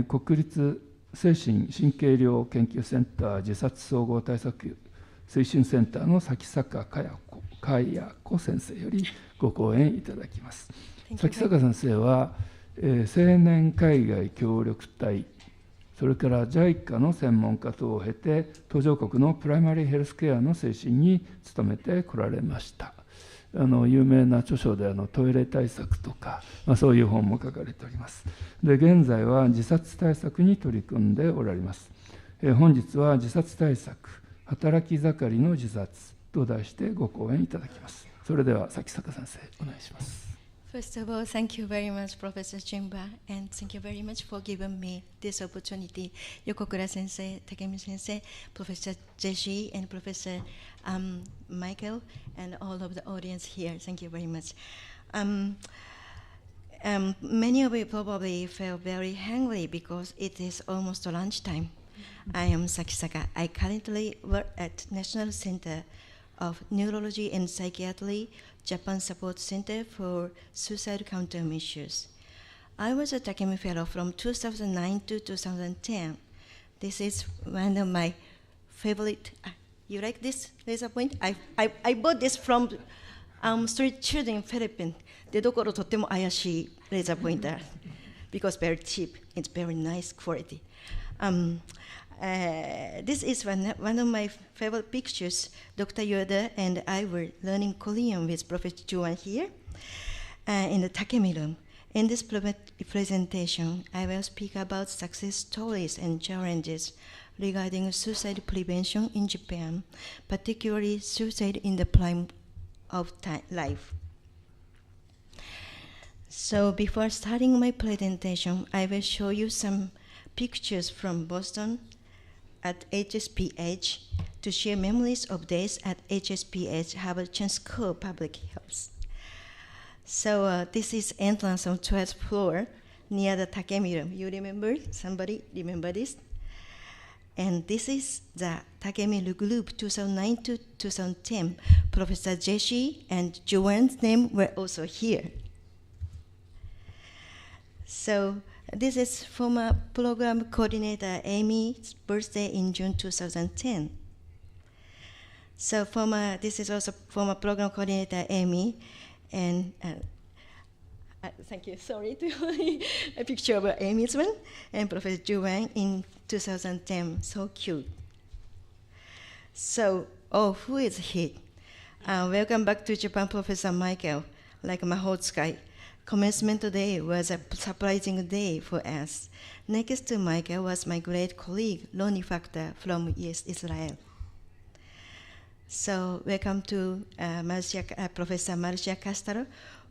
国立精神神経医療研究センター自殺総合対策推進センターの崎坂香也子先生よりご講演いただきます。崎坂先生は、青年海外協力隊、それから JICA の専門家等を経て、途上国のプライマリーヘルスケアの推進に努めてこられました。有名な著書でトイレ対策とか、そういう本も書かれております。で、現在は自殺対策に取り組んでおられます。本日は自殺対策、働き盛りの自殺と題してご講演いただきます。それでは崎坂先生、お願いします。First of all, thank you very much, Professor Jimba, and thank you very much for giving me this opportunity. Yokokura Sensei, Takemi Sensei, Professor Jeshi, and Professor Michael, and all of the audience here. Thank you very much. Many of you probably feel very hungry because it is almost lunchtime. I am Sakisaka. I currently work at National Center of Neurology and Psychiatry, Japan Support Center for Suicide Countermeasures. I was a Takemi Fellow from 2009 to 2010. This is one of my favorite. You like this laser point? I bought this from street children in Philippines. でどころとっても怪しいレーザーポインター because very cheap. It's very nice quality. This is one of my favorite pictures. Dr. Yoda and I were learning Korean with Professor Juan here in the Takemi room. In this presentation, I will speak about success stories and challenges regarding suicide prevention in Japan, particularly suicide in the prime of life. So before starting my presentation, I will show you some pictures from Boston at HSPH to share memories of days at HSPH Harvard Chan School of Public Health. So this is entrance on 12th floor near the Takemi room. You remember? Somebody remember this? And this is the Takemi group 2009 to 2010. Professor Jeshi and Joanne's name were also here. So this is former program coordinator Amy's birthday in June 2010. So this is also former program coordinator Amy, and thank you. Sorry to a picture of Amy's one and Professor Juan in 2010. So cute. So, who is he? Welcome back to Japan, Professor Michael. Like Mahotsukai. Commencement day was a surprising day for us. Next to Michael was my great colleague, Ronnie Factor from Israel. So welcome to Professor Marcia Castro.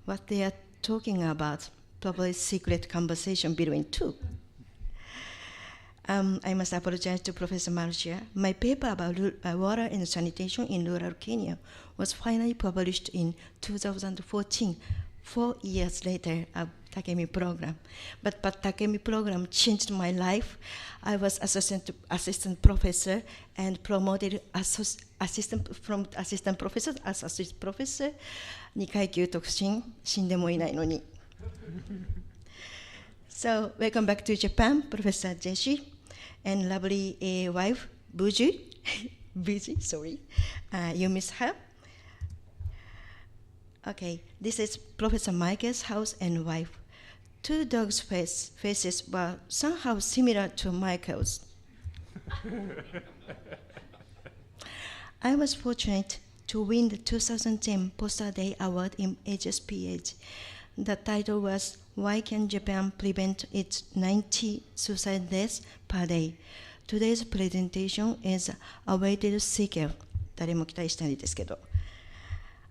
What they are talking about, probably secret conversation between two. I must apologize to Professor Marcia. My paper about water and sanitation in rural Kenya was finally published in 2014. 4 years later of Takemi program. But Takemi program changed my life. I was assistant professor and promoted from assistant professor as assistant professor. 2階級特進、死んでもいないのに。So, welcome back to Japan, Professor Jeshi, and lovely wife, Buji. Buji, sorry. You miss her? Okay, this is Professor Michael's house and wife. Two dogs' faces were somehow similar to Michael's. I was fortunate to win the 2010 Poster Day Award in HSPH. The title was, Why Can Japan Prevent Its 90 Suicide Deaths Per Day? Today's presentation is awaited sequel. 誰も期待してないですけど。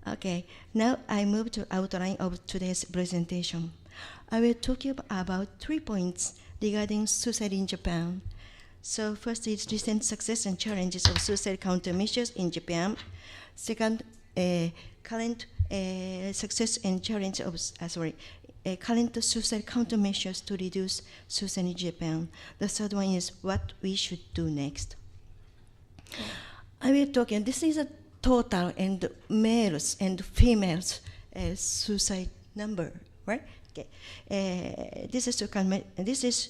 Okay, now I move to outline of today's presentation. I will talk about 3 points regarding suicide in Japan. So first is recent success and challenges of suicide countermeasures in Japan. Second, current success and challenge of current suicide countermeasures to reduce suicide in Japan. The third one is what we should do next. I will talk, and this is a total and males and females suicide number, right? Okay. This is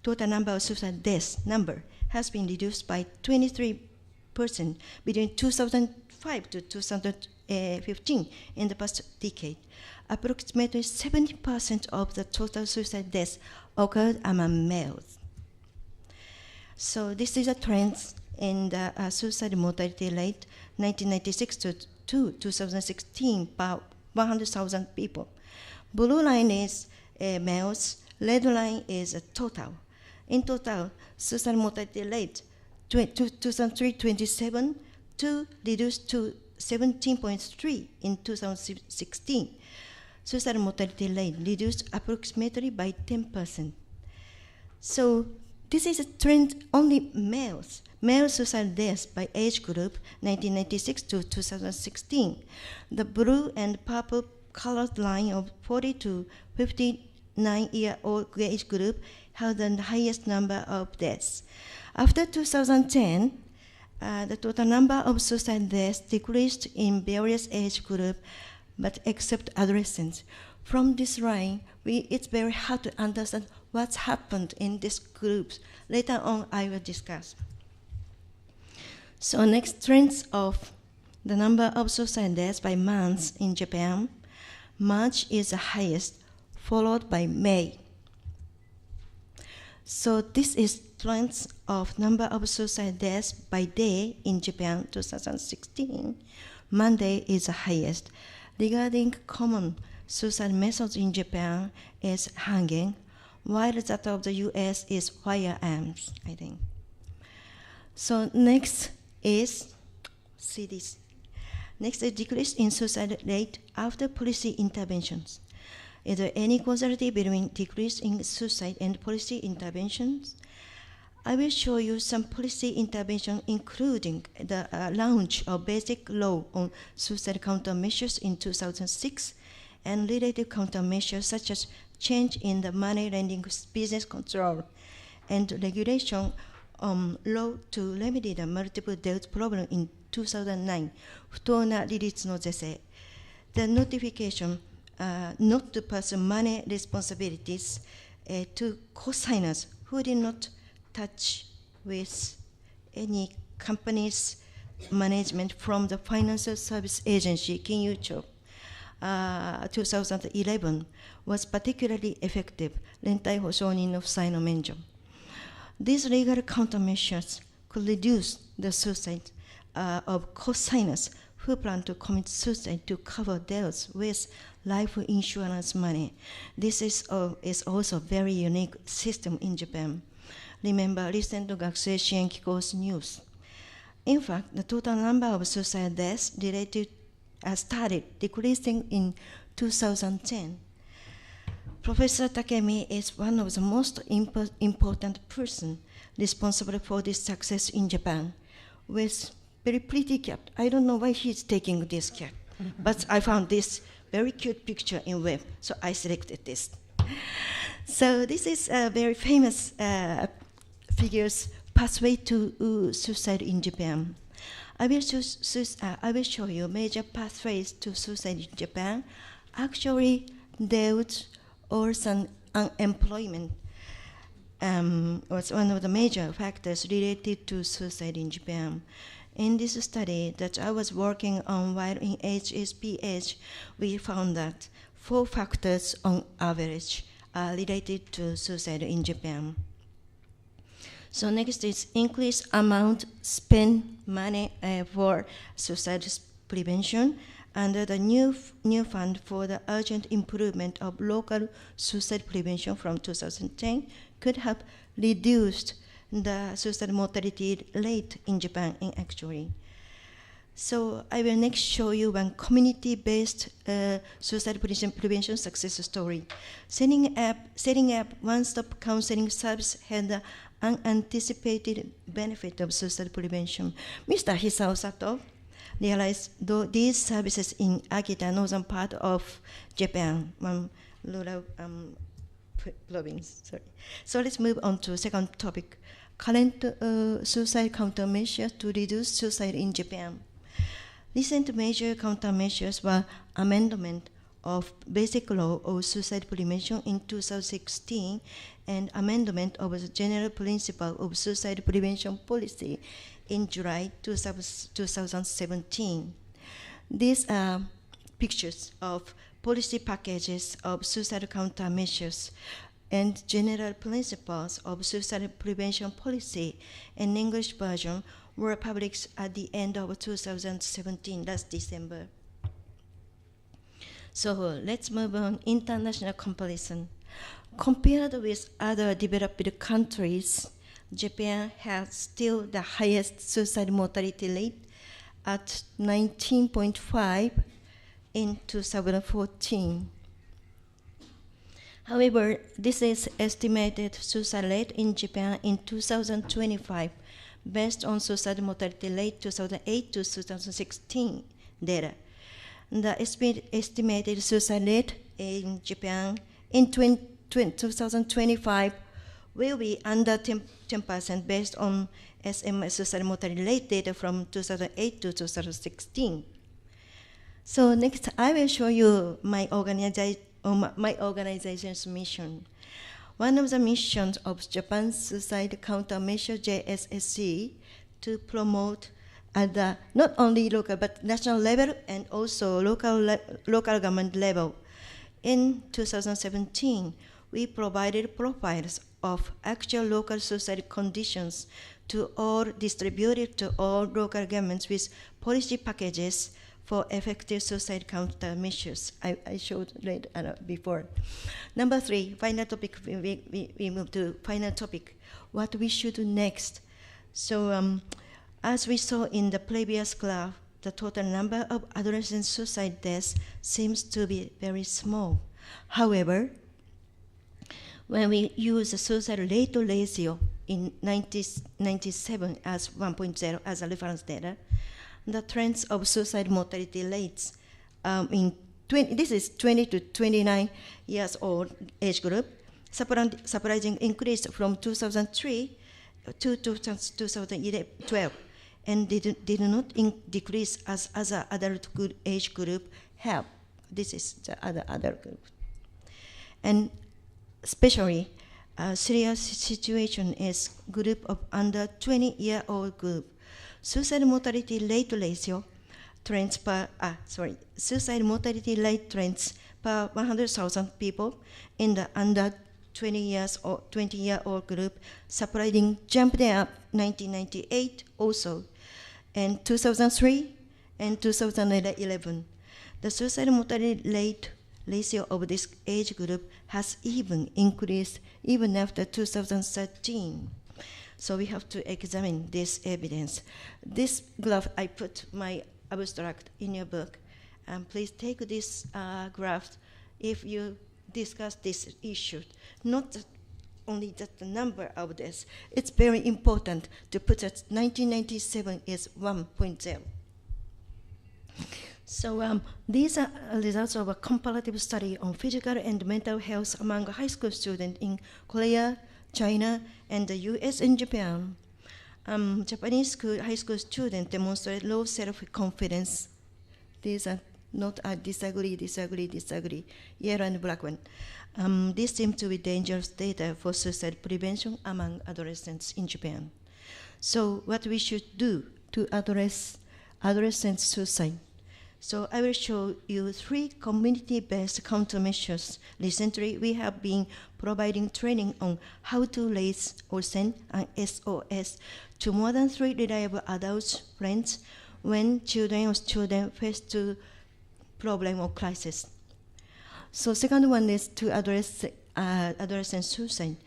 total number of suicide deaths number has been reduced by 23% between 2005 to 2015 in the past decade. Approximately 70% of the total suicide deaths occurred among males. So this is a trend in the suicide mortality rate 1996 to 2016 per 100,000 people. Blue line is males, red line is total. In total, suicide mortality rate 2003-27 to reduced to 17.3 in 2016. Suicide mortality rate reduced approximately by 10%. So this is a trend only males. Male suicide deaths by age group 1996 to 2016. The blue and purple colored line of 40 to 59-year-old age group had the highest number of deaths. After 2010, the total number of suicide deaths decreased in various age groups, but except adolescents. From this line, it's very hard to understand what's happened in these groups. Later on, I will discuss. So next, trends of the number of suicide deaths by months in Japan. March is the highest, followed by May. So this is trends of number of suicide deaths by day in Japan 2016. Monday is the highest. Regarding common suicide methods in Japan is hanging, while that of the US is firearms, I think. So next is, see this. Next is decrease in suicide rate after policy interventions. Is there any causality between decrease in suicide and policy interventions? I will show you some policy intervention, including the launch of basic law on suicide countermeasures in 2006 and related countermeasures such as change in the money lending business control and regulation law to remedy the multiple debt problem in 2009, 不当な利率の是正. The notification not to pass money responsibilities to co-signers who did not touch with any company's management from the Financial Service Agency, Kinyucho, 2011 was particularly effective. 連帯保証人の負債の免除. These legal countermeasures could reduce the suicide of co-signers who plan to commit suicide to cover debts with life insurance money. This is also a very unique system in Japan. Remember recent 学生支援機構 news. In fact, the total number of suicide deaths related started decreasing in 2010. Professor Takemi is one of the most important persons responsible for this success in Japan, with very pretty cap. I don't know why he's taking this cap, but I found this very cute picture in web, so I selected this. So this is a very famous figure's pathway to suicide in Japan. I will show you major pathways to suicide in Japan. Actually, debt or some unemployment was one of the major factors related to suicide in Japan. In this study that I was working on while in HSPH, we found that 4 factors on average are related to suicide in Japan. So next is increased amount spent money for suicide prevention under the new fund for the urgent improvement of local suicide prevention from 2010 could have reduced the suicide mortality rate in Japan actually. So I will next show you one community-based suicide prevention success story. Setting up one-stop counseling service had the unanticipated benefit of suicide prevention. Mr. Hisao Sato realized these services in Akita, northern part of Japan, one rural province. Sorry. So let's move on to second topic. Current suicide countermeasures to reduce suicide in Japan. Recent major countermeasures were amendment of Basic Law of Suicide Prevention in 2016 and amendment of the General Principle of Suicide Prevention Policy in July 2017. These are pictures of policy packages of suicide countermeasures and general principles of suicide prevention policy in English version were published at the end of 2017, last December. So let's move on. International comparison. Compared with other developed countries, Japan has still the highest suicide mortality rate at 19.5 in 2014. However, this is estimated suicide rate in Japan in 2025 based on suicide mortality rate 2008 to 2016 data. The estimated suicide rate in Japan in 2025 will be under 10% based on SMS suicide mortality rate data from 2008 to 2016. So next, I will show you my organization's mission. One of the missions of Japan's Suicide Countermeasure JSSC to promote at the not only local but national level and also local government level. In 2017, we provided profiles of actual local suicide conditions to all distributed to all local governments with policy packages for effective suicide countermeasures. I showed later before. Number 3, final topic. We move to final topic. What we should do next. So as we saw in the previous graph, the total number of adolescent suicide deaths seems to be very small. However, when we use the suicide rate ratio in 1997 as 1.0 as a reference data, the trends of suicide mortality rates this is 20 to 29 years old age group, surprising increase from 2003 to 2012, and did not decrease as other adult age group have. This is the other adult group. And especially serious situation is group of under 20-year-old group. Suicide mortality rate ratio trends suicide mortality rate trends per 100,000 people in the under 20-year-old group, surprising jumped up 1998 also, and 2003 and 2011. The suicide mortality rate ratio of this age group has even increased even after 2013. So we have to examine this evidence. This graph, I put my abstract in your book. And please take this graph if you discuss this issue. Not only just the number of this. It's very important to put that 1997 is 1.0. So these are results of a comparative study on physical and mental health among high school students in Korea, China, and the US and Japan. Japanese high school students demonstrate low self-confidence. These are not disagree, yellow and black one. This seems to be dangerous data for suicide prevention among adolescents in Japan. So what we should do to address adolescent suicide? So I will show you 3 community-based countermeasures. Recently, we have been providing training on how to raise or send an SOS to more than 3 reliable adults, friends, when children or students face to problem or crisis. So second one is to address adolescent suicide.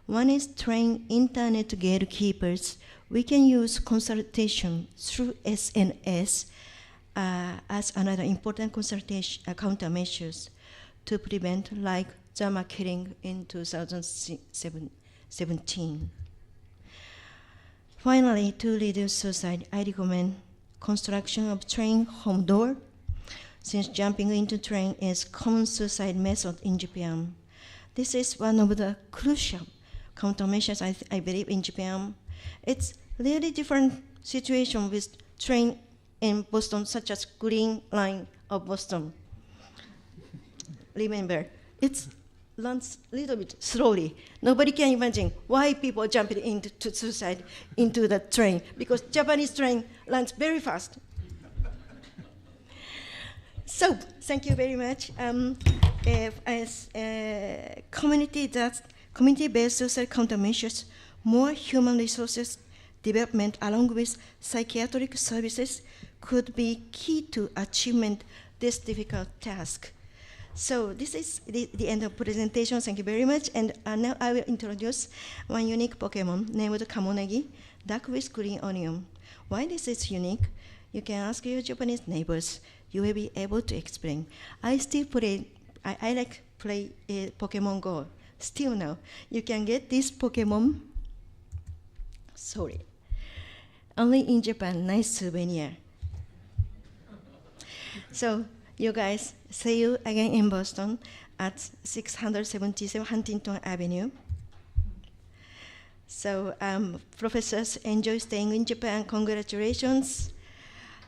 One is train internet gatekeepers. We can use consultation through SNS as another important countermeasures to prevent like drama killing in 2017. Finally, to reduce suicide, I recommend construction of train home door, since jumping into train is common suicide method in Japan. This is one of the crucial countermeasures I believe in Japan. It's really different situation with train in Boston, such as Green Line of Boston. remember, it runs a little bit slowly. Nobody can imagine why people jumped into suicide into the train, because Japanese train runs very fast. So, thank you very much. As community-based social countermeasures, more human resources development along with psychiatric services could be key to achievement this difficult task. So this is the end of presentation. Thank you very much. And now I will introduce one unique Pokemon named Kamonegi, dark with green onion. Why this is unique? You can ask your Japanese neighbors. You will be able to explain. I still play. I like play Pokemon Go. Still now, you can get this Pokemon. Sorry. Only in Japan, nice souvenir. So, you guys, see you again in Boston at 677 Huntington Avenue. So, professors, enjoy staying in Japan. Congratulations.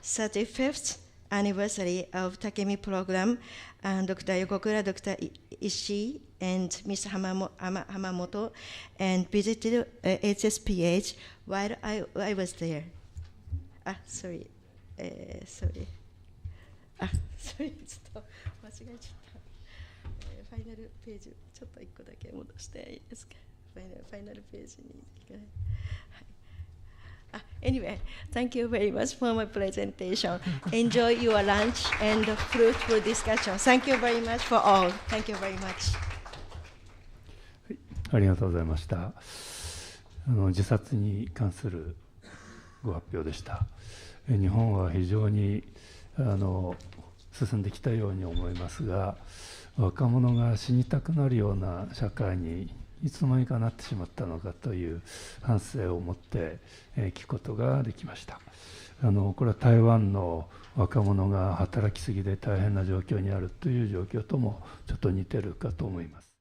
35th anniversary of Takemi program, and Dr. Yokokura, Dr. Ishii, and Mr. Hamamoto, and visited HSPH while I was there. Sorry. Sorry. Sorry. ちょっと間違えちゃった。ファイナルページ、ちょっと1個だけ戻していいですか。ファイナルページに行かない。Anyway, thank you very much for my presentation. Enjoy your lunch and fruitful discussion. Thank you very much for all. Thank you very much. ありがとうございました。自殺に関するご発表でした。日本は非常に進んできたように思いますが、若者が死にたくなるような社会にいつの間にかなってしまったのかという反省を持って聞くことができました。これは台湾の若者が働きすぎで大変な状況にあるという状況ともちょっと似てるかと思います。